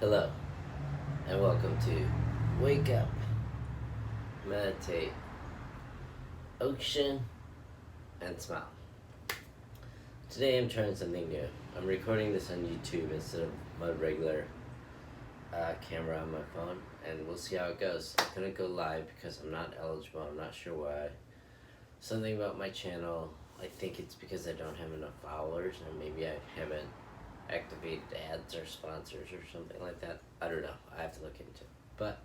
Hello, and welcome to Wake Up, Meditate, Ocean, and Smile. Today I'm trying something new. I'm recording this on YouTube instead of my regular camera on my phone, and we'll see how it goes. I couldn't go live because I'm not eligible. I'm not sure why. Something about my channel, I think it's because I don't have enough followers, and maybe I haven't activated ads or sponsors or something like that. I don't know. I have to look into it. But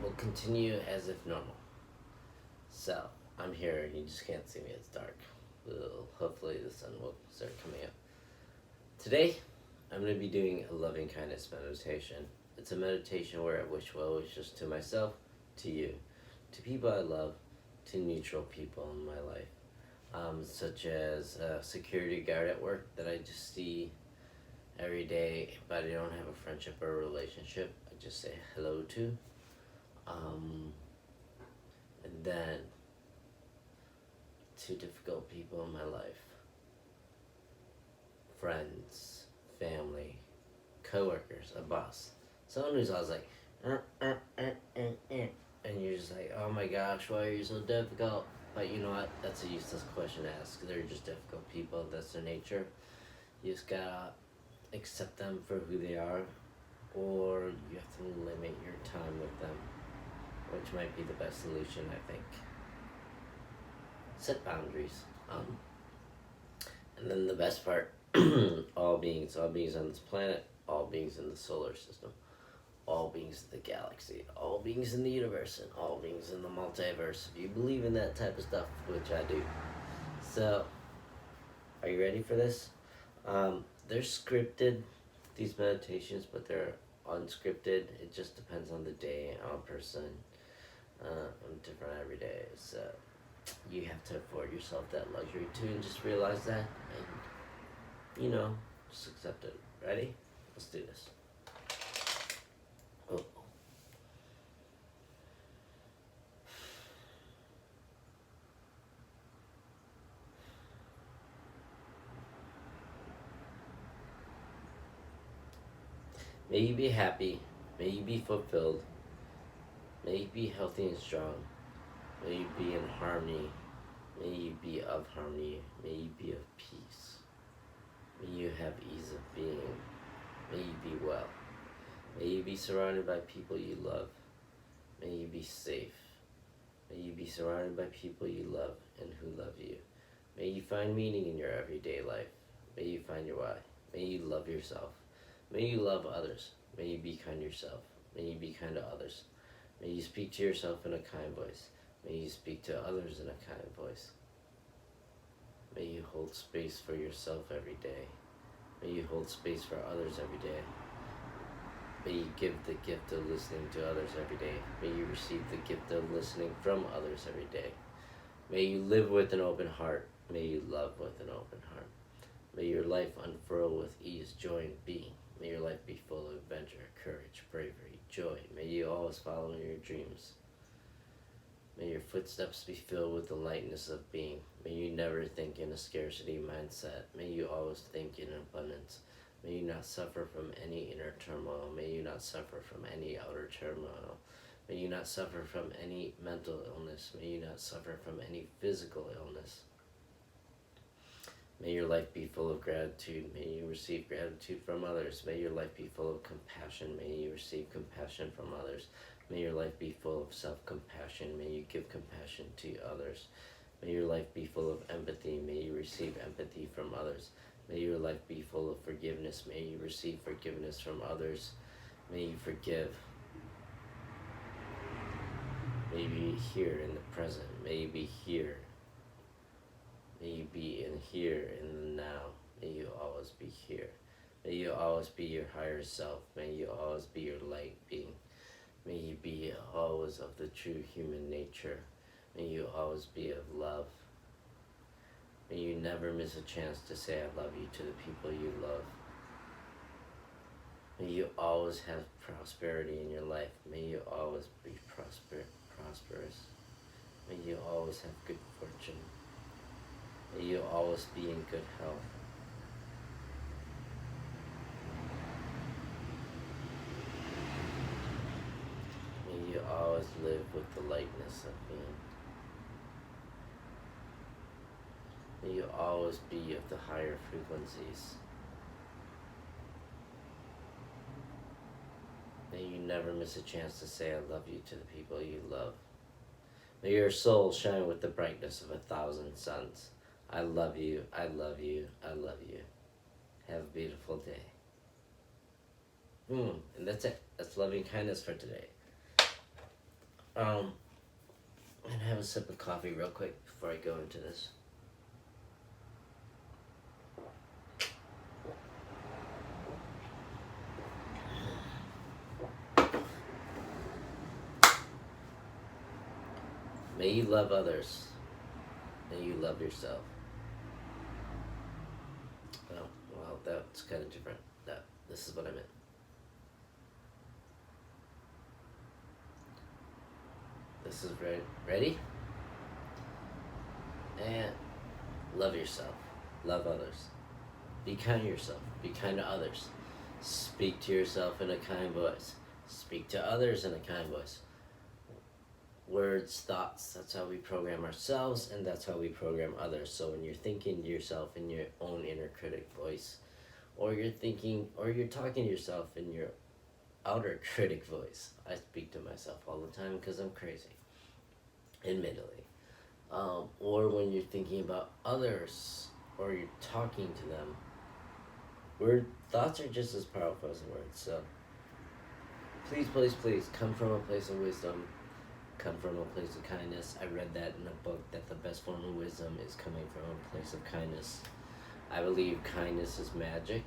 we'll continue as if normal. So, I'm here and you just can't see me, it's dark. Hopefully the sun will start coming up. Today, I'm going to be doing a loving kindness meditation. It's a meditation where I wish well wishes to myself, to you, to people I love, to neutral people in my life. Such as a security guard at work that I just see every day, but I don't have a friendship or a relationship. I just say hello to. And then two difficult people in my life: friends, family, coworkers, a boss, someone who's always like, and you're just like, oh my gosh, why are you so difficult? But you know what? That's a useless question to ask. They're just difficult people. That's their nature. You just gotta accept them for who they are, or you have to limit your time with them, which might be the best solution, I think. Set boundaries. And then the best part, all beings on this planet, all beings in the solar system, all beings in the galaxy, all beings in the universe, and all beings in the multiverse. If you believe in that type of stuff, which I do. So, are you ready for this? They're scripted, these meditations, but they're unscripted. It just depends on the day, on person. I'm different every day, so you have to afford yourself that luxury too, and just realize that, and just accept it. Ready? Let's do this. Oh. May you be happy. May you be fulfilled. May you be healthy and strong. May you be in harmony. May you be of harmony. May you be of peace. May you have ease of being. May you be well. May you be surrounded by people you love. May you be safe. May you be surrounded by people you love and who love you. May you find meaning in your everyday life. May you find your why. May you love yourself. May you love others. May you be kind to yourself. May you be kind to others. May you speak to yourself in a kind voice. May you speak to others in a kind voice. May you hold space for yourself every day. May you hold space for others every day. May you give the gift of listening to others every day. May you receive the gift of listening from others every day. May you live with an open heart. May you love with an open heart. May your life unfurl with ease, joy, and being. May your life be full of adventure, courage, bravery, joy. May you always follow your dreams. May your footsteps be filled with the lightness of being. May you never think in a scarcity mindset. May you always think in abundance. May you not suffer from any inner turmoil. May you not suffer from any outer turmoil. May you not suffer from any mental illness. May you not suffer from any physical illness. May your life be full of gratitude. May you receive gratitude from others. May your life be full of compassion. May you receive compassion from others. May your life be full of self-compassion. May you give compassion to others. May your life be full of empathy. May you receive empathy from others. May your life be full of forgiveness. May you receive forgiveness from others. May you forgive. May you be here in the present. May you be here. May you be in here, in the now. May you always be here. May you always be your higher self. May you always be your light being. May you be always of the true human nature. May you always be of love. May you never miss a chance to say I love you to the people you love. May you always have prosperity in your life. May you always be prosperous. May you always have good fortune. May you always be in good health. live with the lightness of being. May you always be of the higher frequencies. May you never miss a chance to say I love you to the people you love. May your soul shine with the brightness of 1,000 suns. I love you, I love you, I love you. Have a beautiful day. And that's it. That's loving kindness for today. I'm gonna have a sip of coffee real quick before I go into this. May you love others. May you love yourself. Oh, well, that's kind of different. This is what I meant. This is ready? And love yourself. Love others. Be kind to yourself. Be kind to others. Speak to yourself in a kind voice. Speak to others in a kind voice. Words, thoughts, that's how we program ourselves, and that's how we program others. So when you're thinking to yourself in your own inner critic voice, or you're talking to yourself in your outer critic voice. I speak to myself all the time because I'm crazy, admittedly. Or when you're thinking about others, or you're talking to them, thoughts are just as powerful as words. So please, please, please come from a place of wisdom. Come from a place of kindness. I read that in a book, that the best form of wisdom is coming from a place of kindness. I believe kindness is magic.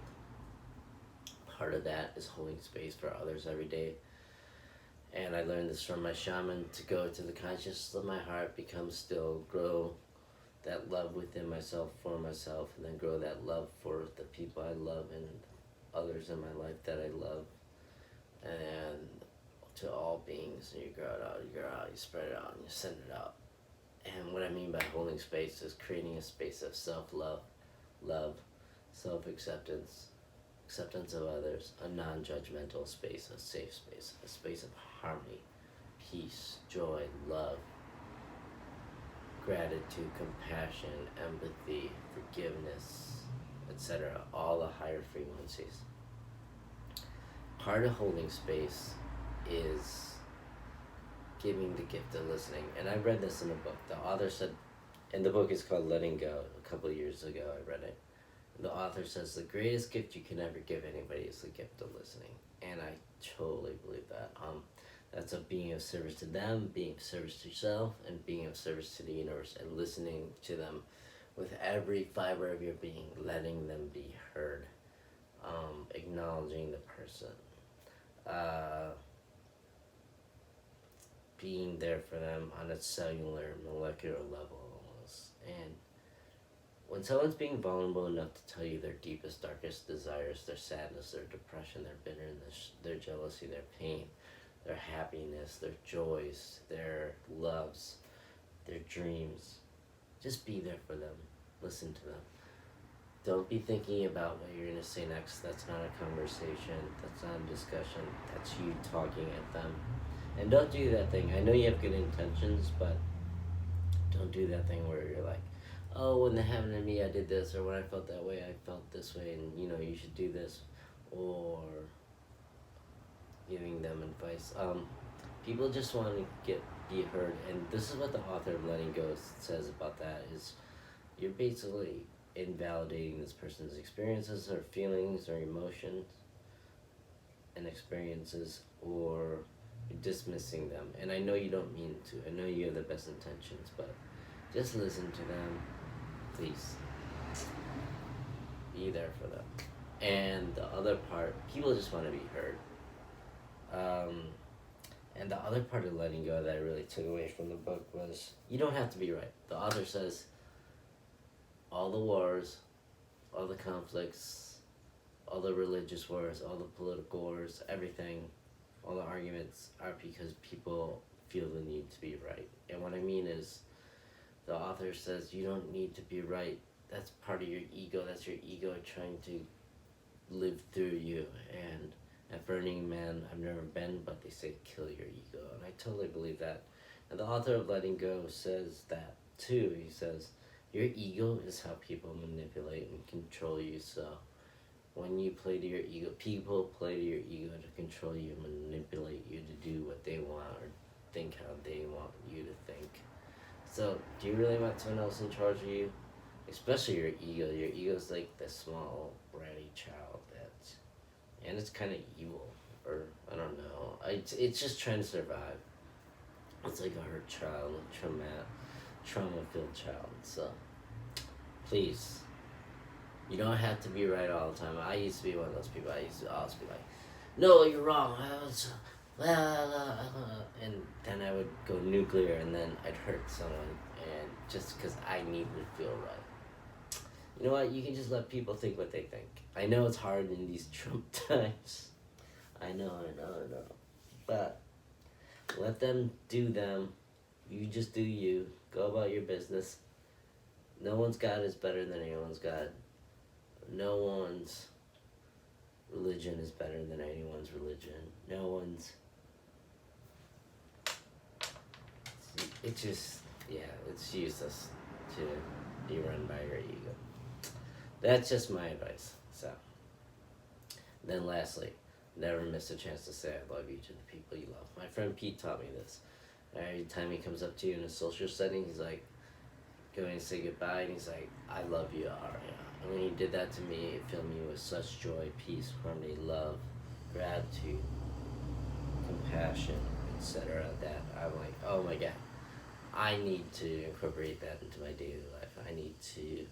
Part of that is holding space for others every day. And I learned this from my shaman, to go to the consciousness of my heart, become still, grow that love within myself for myself, and then grow that love for the people I love and others in my life that I love. And to all beings, and you grow it out, you spread it out, and you send it out. And what I mean by holding space is creating a space of self-love, love, self-acceptance, acceptance of others, a non-judgmental space, a safe space, a space of harmony, peace, joy, love, gratitude, compassion, empathy, forgiveness, etc. All the higher frequencies. Part of holding space is giving the gift of listening. And I read this in a book. The author said, and the book is called Letting Go. A couple of years ago I read it. The author says the greatest gift you can ever give anybody is the gift of listening. And I totally believe that. That's a being of service to them, being of service to yourself, and being of service to the universe, and listening to them with every fiber of your being, letting them be heard, acknowledging the person, being there for them on a cellular, molecular level almost. And when someone's being vulnerable enough to tell you their deepest, darkest desires, their sadness, their depression, their bitterness, their jealousy, their pain, their happiness, their joys, their loves, their dreams, just be there for them. Listen to them. Don't be thinking about what you're going to say next. That's not a conversation. That's not a discussion. That's you talking at them. And don't do that thing. I know you have good intentions, but don't do that thing where you're like, oh, when that happened to me, I did this, or when I felt that way, I felt this way, and you should do this, or giving them advice. People just want to be heard, and this is what the author of Letting Go says about that, is you're basically invalidating this person's experiences or feelings or emotions and experiences, or dismissing them. And I know you don't mean to. I know you have the best intentions, but just listen to them, please. Be there for them. And the other part, people just want to be heard. And the other part of letting go that I really took away from the book was, you don't have to be right. The author says, all the wars, all the conflicts, all the religious wars, all the political wars, everything, all the arguments are because people feel the need to be right. And what I mean is, the author says you don't need to be right. That's part of your ego. That's your ego trying to live through you. At Burning Man, I've never been, but they say kill your ego, and I totally believe that. And the author of Letting Go says that too. He says, your ego is how people manipulate and control you. So when you play to your ego, people play to your ego to control you, manipulate you to do what they want or think how they want you to think. So do you really want someone else in charge of you? Especially your ego. Your ego's like the small, bratty child that's, and it's kind of evil, or I don't know. It's just trying to survive. It's like a hurt child, a trauma-filled child. So please, you don't have to be right all the time. I used to be one of those people. I used to always be like, no, you're wrong. I was, and then I would go nuclear, and then I'd hurt someone, and just because I needed to feel right. You know what? You can just let people think what they think. I know it's hard in these Trump times. I know. But let them do them. You just do you. Go about your business. No one's God is better than anyone's God. No one's religion is better than anyone's religion. No one's... It's just, it's useless to be run by your ego. That's just my advice. So, then lastly, never miss a chance to say I love you to the people you love. My friend Pete taught me this. Every time he comes up to you in a social setting, he's like, going to say goodbye, and he's like, I love you, Aria. And when he did that to me, it filled me with such joy, peace, harmony, love, gratitude, compassion, etc. that I'm like, oh my God, I need to incorporate that into my daily life. I need to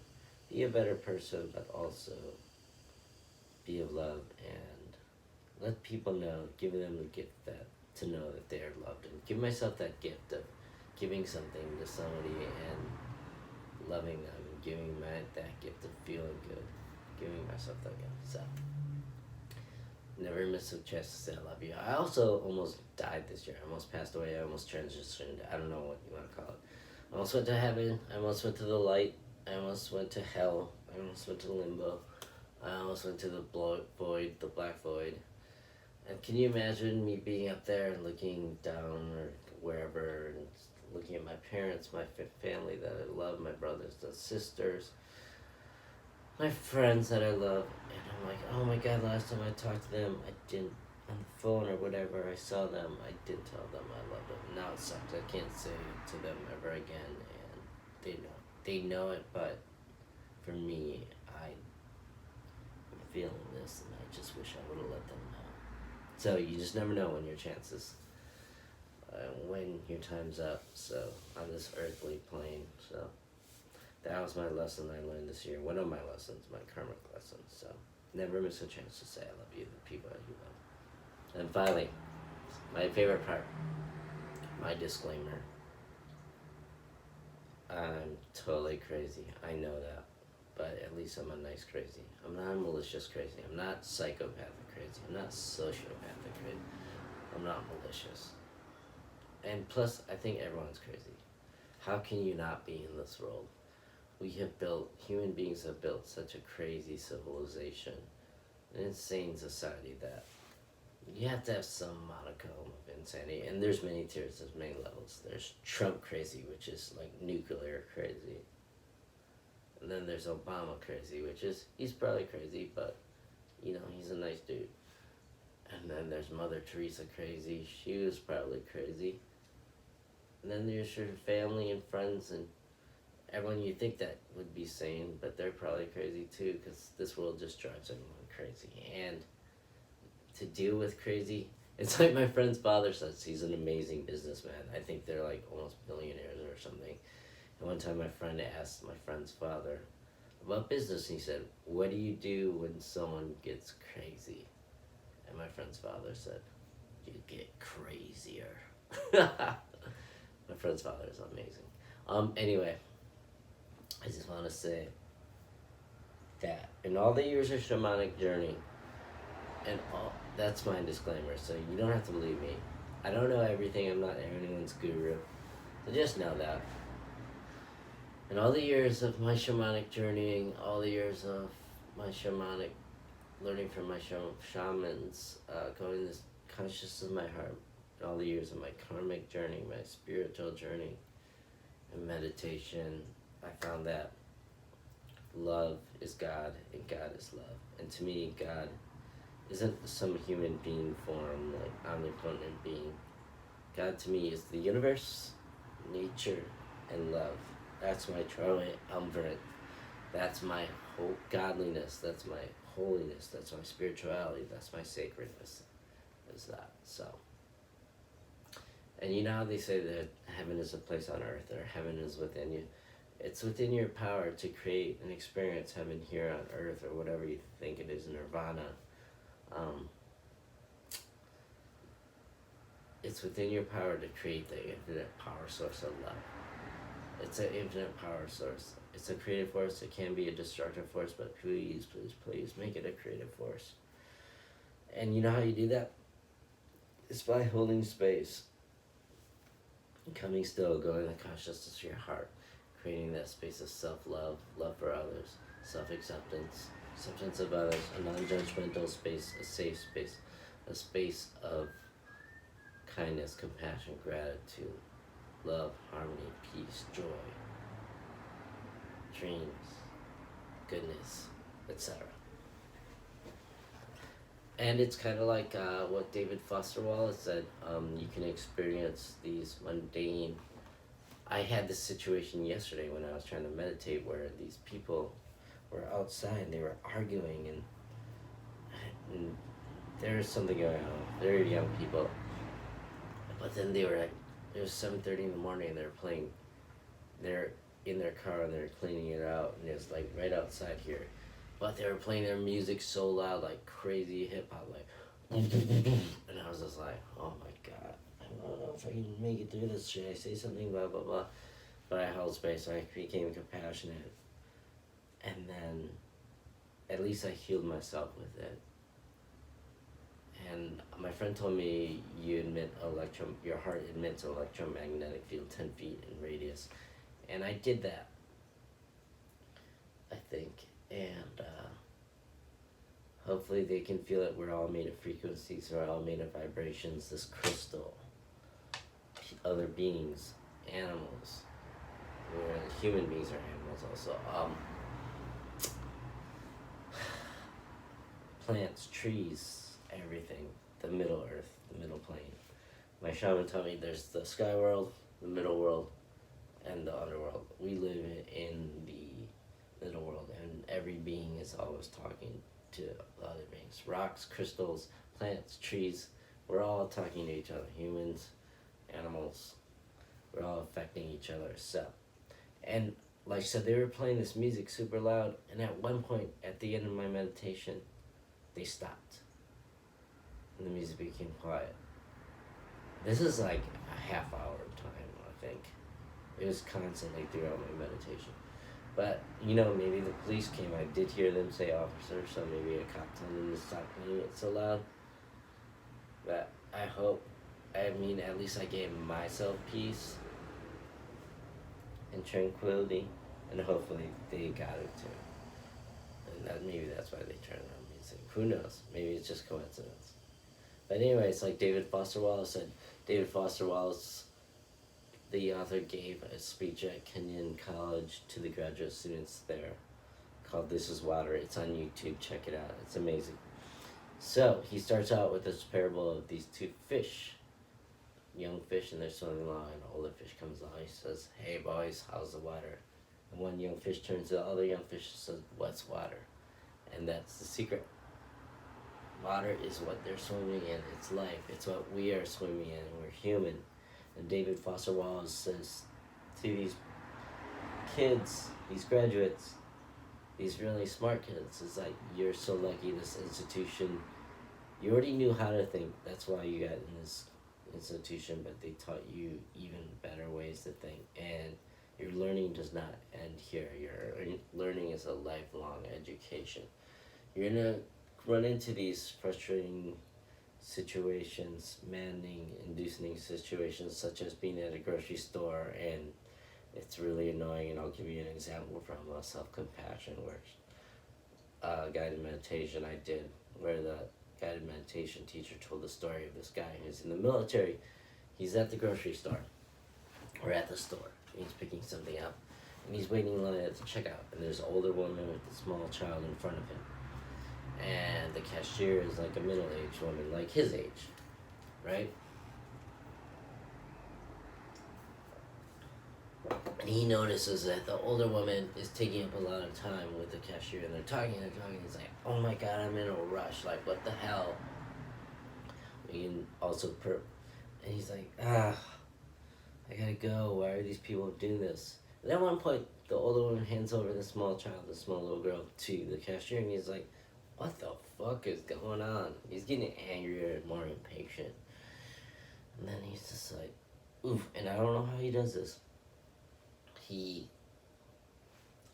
be a better person, but also be of love and let people know, give them the gift that to know that they are loved, and give myself that gift of giving something to somebody and loving them, and giving that gift of feeling good, giving myself that gift. So never miss a chance to say I love you. I also almost died this year. I almost passed away. I almost transitioned. I don't know what you want to call it. I almost went to heaven. I almost went to the light. I almost went to hell. I almost went to limbo. I almost went to the void, the black void. And can you imagine me being up there and looking down or wherever and looking at my parents, my family that I love, my brothers and sisters, my friends that I love, and I'm like, oh my God, last time I talked to them, I didn't, on the phone or whatever, I saw them, I didn't tell them I loved them. Now it sucks. I can't say it to them ever again, and they know it, but for me, I'm feeling this, and I just wish I would have let them know. So you just never know when your chances, when your time's up, so on this earthly plane. So that was my lesson I learned this year. One of my lessons, my karmic lessons. So never miss a chance to say I love you to the people you love. And finally, my favorite part, my disclaimer. I'm totally crazy. I know that. But at least I'm a nice crazy. I'm not a malicious crazy. I'm not psychopathic crazy. I'm not sociopathic crazy. I'm not malicious. And plus, I think everyone's crazy. How can you not be in this world? Human beings have built such a crazy civilization, an insane society that you have to have some modicum of insanity. And there's many tiers, there's many levels. There's Trump crazy, which is like nuclear crazy. And then there's Obama crazy, which is, he's probably crazy, but, he's a nice dude. And then there's Mother Teresa crazy. She was probably crazy. And then there's your family and friends and everyone you think that would be sane, but they're probably crazy too, because this world just drives everyone crazy. And to deal with crazy, it's like my friend's father says, he's an amazing businessman. I think they're like almost billionaires or something. And one time my friend asked my friend's father about business, and he said, what do you do when someone gets crazy? And my friend's father said, you get crazier. My friend's father is amazing. Anyway, I just want to say that in all the years of shamanic journey, that's my disclaimer, so you don't have to believe me. I don't know everything, I'm not anyone's guru, so just know that. In all the years of my shamanic journeying, all the years of my shamanic learning from my shamans, going this conscious of my heart, all the years of my karmic journey, my spiritual journey, and meditation, I found that love is God and God is love. And to me, God isn't some human being form, like omnipotent being. God to me is the universe, nature, and love. That's my triumvirate. That's my whole godliness. That's my holiness. That's my spirituality. That's my sacredness. Is that so? And you know how they say that heaven is a place on earth, or heaven is within you. It's within your power to create and experience heaven here on earth, or whatever you think it is, nirvana. It's within your power to create the infinite power source of love. It's an infinite power source. It's a creative force. It can be a destructive force, but please, please, please make it a creative force. And you know how you do that? It's by holding space, coming still, going the consciousness of your heart, creating that space of self-love, love for others, self-acceptance, acceptance of others, a non-judgmental space, a safe space, a space of kindness, compassion, gratitude, love, harmony, peace, joy, dreams, goodness, etc. And it's kind of like what David Foster Wallace said, you can experience these mundane. I had this situation yesterday when I was trying to meditate where these people were outside and they were arguing, and there was something going on. They were young people. But then it was 7:30 in the morning and they're in their car and they're cleaning it out, and it's like right outside here. But they were playing their music so loud, like crazy hip hop, like, and I was just like, oh my God, I don't know if I can make it through this. Should I say something, blah, blah, blah. But I held space, I became compassionate. And then at least I healed myself with it. And my friend told me your heart emits an electromagnetic field 10 feet in radius. And I did that, I think. And hopefully they can feel it. We're all made of frequencies. We're all made of vibrations. This crystal, other beings, animals. Human beings are animals also. Plants, trees, everything. The middle earth, the middle plane. My shaman told me there's the sky world, the middle world, and the underworld. We live in the middle world, and every being is always talking to other beings. Rocks, crystals, plants, trees, we're all talking to each other. Humans, animals, we're all affecting each other. So, and like I said, they were playing this music super loud, and at one point, at the end of my meditation, they stopped. And the music became quiet. This is like a half hour time, I think. It was constantly throughout my meditation. But, you know, maybe the police came. I did hear them say officer, so maybe a cop told them to stop playing it so loud. But at least I gave myself peace and tranquility, and hopefully they got it too. And maybe that's why they turned on music. Who knows? Maybe it's just coincidence. But anyway, it's like David Foster Wallace said. David Foster Wallace, the author, gave a speech at Kenyon College to the graduate students there called This Is Water. It's on YouTube. Check it out. It's amazing. So he starts out with this parable of these two fish, young fish, and they're swimming along, and an older fish comes along. He says, hey boys, how's the water? And one young fish turns to the other young fish and says, what's water? And that's the secret. Water is what they're swimming in. It's life. It's what we are swimming in, and we're human. And David Foster Wallace says to these kids, these graduates, these really smart kids, it's like, you're so lucky this institution, you already knew how to think. That's why you got in this institution, but they taught you even better ways to think. And your learning does not end here. Your learning is a lifelong education. You're going to run into these frustrating situations, maddening, inducing situations, such as being at a grocery store, and it's really annoying. And I'll give you an example from self-compassion, where guided meditation I did, where the guided meditation teacher told the story of this guy who's in the military. He's at the grocery store, or at the store. He's picking something up, and he's waiting in line at the checkout, and there's an older woman with a small child in front of him. And the cashier is like a middle-aged woman, like his age, right? And he notices that the older woman is taking up a lot of time with the cashier, and they're talking. He's like, oh my god, I'm in a rush, like what the hell? We can also and he's like, I gotta go, why are these people doing this? And at one point, the older woman hands over the small child, the small little girl, to the cashier, and he's like, what the fuck is going on? He's getting angrier and more impatient. And then he's just like, oof, and I don't know how he does this. He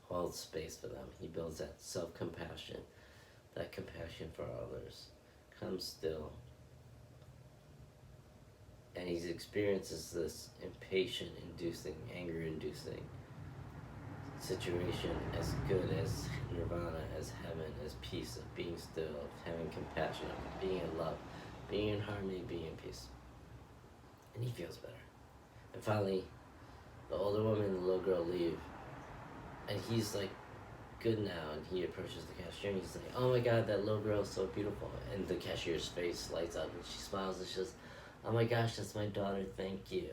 holds space for them. He builds that self-compassion, that compassion for others. Come still. And he experiences this impatient-inducing, anger-inducing situation as good as nirvana, as heaven, as peace, of being still, of having compassion, of being in love, being in harmony, being in peace. And he feels better. And finally, the older woman and the little girl leave. And he's like, good now. And he approaches the cashier and he's like, oh my god, that little girl is so beautiful. And the cashier's face lights up and she smiles and she says, oh my gosh, that's my daughter, thank you.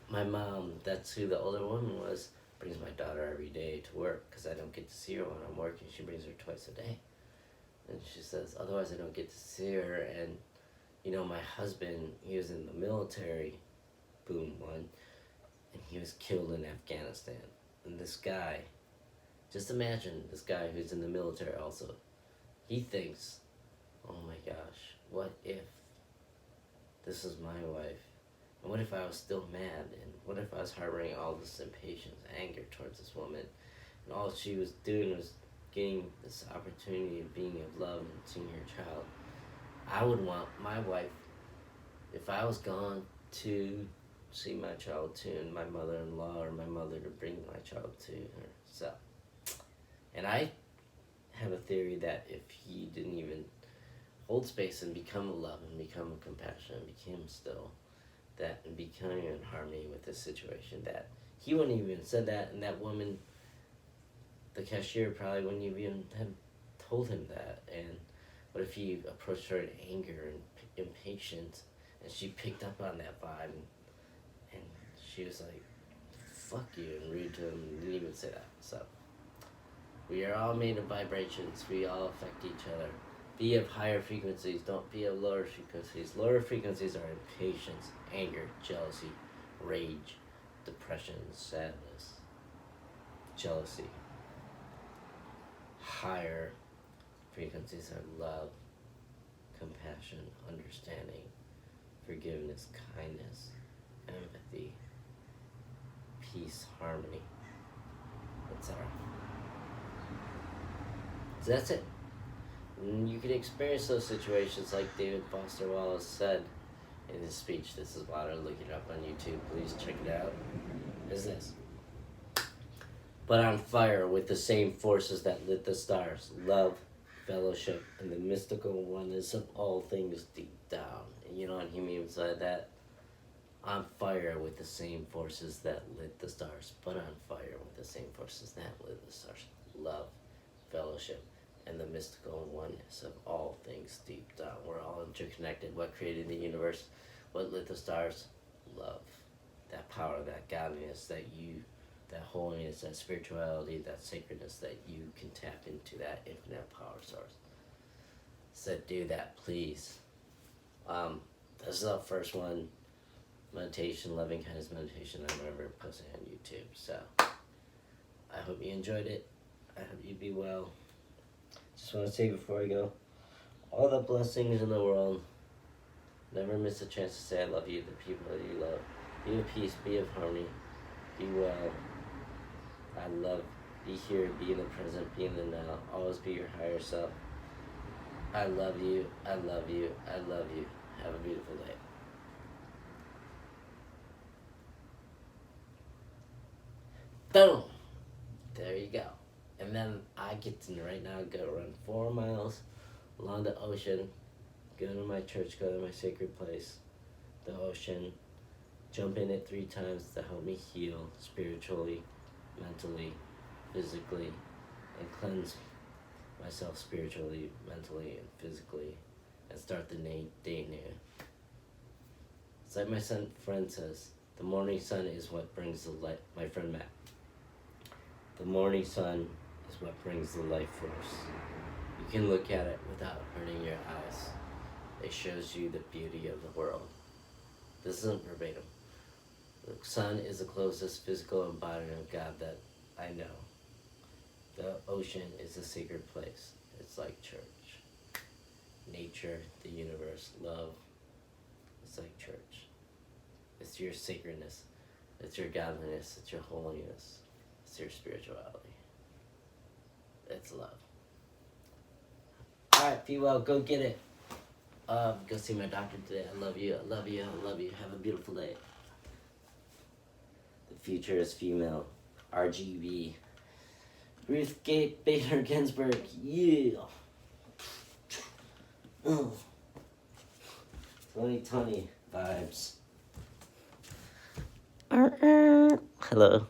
My mom, that's who the older woman was, brings my daughter every day to work because I don't get to see her when I'm working. She brings her twice a day. And she says, otherwise I don't get to see her. And, you know, my husband, he was in the military, boom, one, and he was killed in Afghanistan. And this guy, just imagine this guy who's in the military also, he thinks, oh my gosh, what if this is my wife? And what if I was still mad? And what if I was harboring all this impatience, anger towards this woman? And all she was doing was getting this opportunity of being of love and seeing her child. I would want my wife, if I was gone, to see my child too, and my mother-in-law or my mother to bring my child to her. So, and I have a theory that if he didn't even hold space and become a love and become a compassion and became still, that and becoming in harmony with this situation, that he wouldn't even said that, and that woman, the cashier, probably wouldn't even have told him that. And what if he approached her in anger and impatience, and she picked up on that vibe, and she was like, fuck you, and rude to him, and didn't even say that. So, we are all made of vibrations. We all affect each other. Be of higher frequencies, don't be of lower frequencies. Lower frequencies are impatience, anger, jealousy, rage, depression, sadness, jealousy. Higher frequencies are love, compassion, understanding, forgiveness, kindness, empathy, peace, harmony, etc. So that's it. And you can experience those situations like David Foster Wallace said in his speech. This is water, look it up on YouTube, please check it out. Is this. But on fire with the same forces that lit the stars, love, fellowship, and the mystical oneness of all things deep down. And you know what he means by that? On fire with the same forces that lit the stars, but on fire with the same forces that lit the stars. Love, fellowship, and the mystical oneness of all things deep down. We're all interconnected. What created the universe? What lit the stars? Love. That power, that godliness, that holiness, that spirituality, that sacredness, that you can tap into that infinite power source. So do that, please. This is our first one, meditation, loving kindness meditation I'm ever posting on YouTube. So I hope you enjoyed it. I hope you be well. Just want to say before I go, all the blessings in the world. Never miss a chance to say I love you, the people that you love. Be of peace, be of harmony, be well. I love, be here, be in the present, be in the now. Always be your higher self. I love you, I love you, I love you. Have a beautiful day. Boom! There you go. And then I get to right now go run 4 miles along the ocean, go to my church, go to my sacred place, the ocean, jump in it 3 times to help me heal spiritually, mentally, physically, and cleanse myself spiritually, mentally, and physically, and start the day new. It's like my friend says, the morning sun is what brings the light. My friend Matt. The morning sun is what brings the life force. You can look at it without hurting your eyes. It shows you the beauty of the world. This isn't verbatim. The sun is the closest physical embodiment of God that I know. The ocean is a sacred place. It's like church. Nature, the universe, love. It's like church. It's your sacredness. It's your godliness. It's your holiness. It's your spirituality. It's love. Alright, be well. Go get it. Go see my doctor today. I love you. I love you. I love you. Have a beautiful day. The future is female. RGB. Ruth Bader Ginsburg. Yeah. 2020 vibes. Hello.